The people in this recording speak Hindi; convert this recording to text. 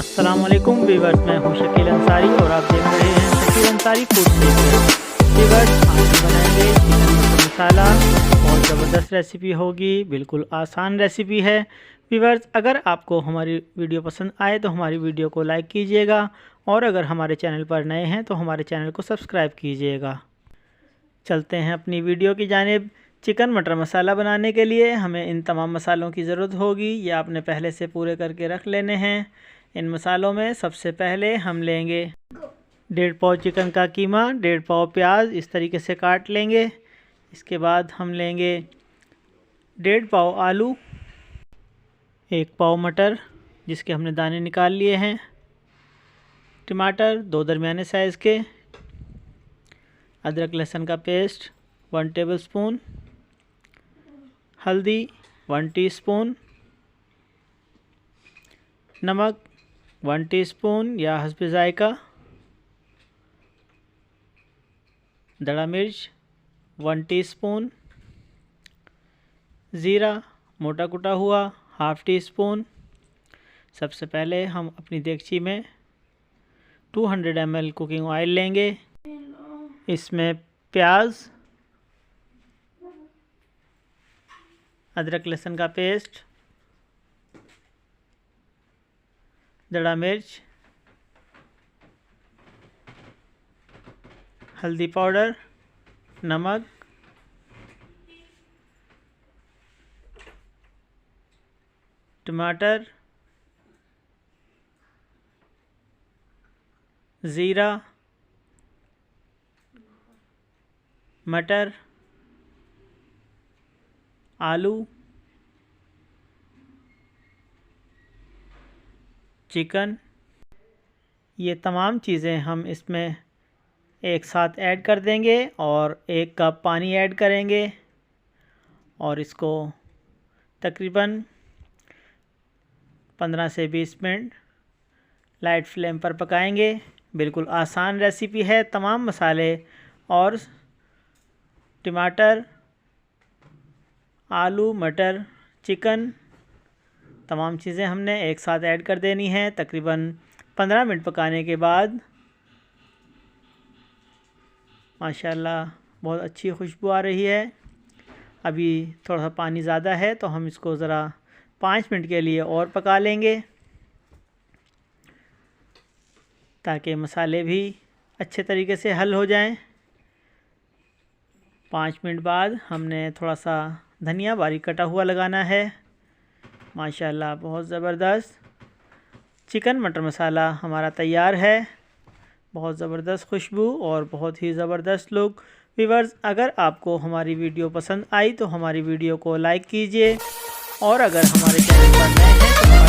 अस्सलामुअलैकुम वीवर्स, मैं हूं शकील अंसारी और आप देख रहे हैं Shakeel Ansari food taste. Viewers, आज हम बनाएंगे चिकन मटर मसाला। बहुत ज़बरदस्त रेसिपी होगी, बिल्कुल आसान रेसिपी है। वीवर्स, अगर आपको हमारी वीडियो पसंद आए तो हमारी वीडियो को लाइक कीजिएगा और अगर हमारे चैनल पर नए हैं तो हमारे चैनल को सब्सक्राइब कीजिएगा। चलते हैं अपनी वीडियो की जानिब। चिकन मटर मसाला बनाने के लिए हमें इन तमाम मसालों की ज़रूरत होगी। ये आपने पहले से पूरे करके रख लेने हैं। इन मसालों में सबसे पहले हम लेंगे 1.5 पाव चिकन का कीमा, 1.5 पाव प्याज इस तरीके से काट लेंगे। इसके बाद हम लेंगे 1.5 पाव आलू, 1 पाव मटर जिसके हमने दाने निकाल लिए हैं, टमाटर 2 दरमियाने साइज़ के, अदरक लहसुन का पेस्ट 1 टेबलस्पून, हल्दी 1 टीस्पून, नमक 1 टीस्पून या हस्बे जायका, दड़ा मिर्च 1 टीस्पून, ज़ीरा मोटा कुटा हुआ 1/2 टीस्पून। सबसे पहले हम अपनी देगची में 200 ml कुकिंग ऑयल लेंगे। इसमें प्याज, अदरक लहसुन का पेस्ट, दड़ा मिर्च, हल्दी पाउडर, नमक, टमाटर, ज़ीरा, मटर, आलू, चिकन, ये तमाम चीज़ें हम इसमें एक साथ ऐड कर देंगे और 1 कप पानी ऐड करेंगे और इसको तकरीबन 15 से 20 मिनट लाइट फ्लेम पर पकाएंगे। बिल्कुल आसान रेसिपी है। तमाम मसाले और टमाटर, आलू, मटर, चिकन, तमाम चीज़ें हमने एक साथ ऐड कर देनी है। तकरीबन 15 मिनट पकाने के बाद माशाल्लाह बहुत अच्छी खुशबू आ रही है। अभी थोड़ा सा पानी ज़्यादा है तो हम इसको ज़रा 5 मिनट के लिए और पका लेंगे ताकि मसाले भी अच्छे तरीके से हल हो जाएं। 5 मिनट बाद हमने थोड़ा सा धनिया बारीक कटा हुआ लगाना है। माशाल्लाह बहुत ज़बरदस्त चिकन मटर मसाला हमारा तैयार है। बहुत ज़बरदस्त खुशबू और बहुत ही ज़बरदस्त लुक। व्यूअर्स, अगर आपको हमारी वीडियो पसंद आई तो हमारी वीडियो को लाइक कीजिए और अगर हमारे चैनल पर नए हैं तो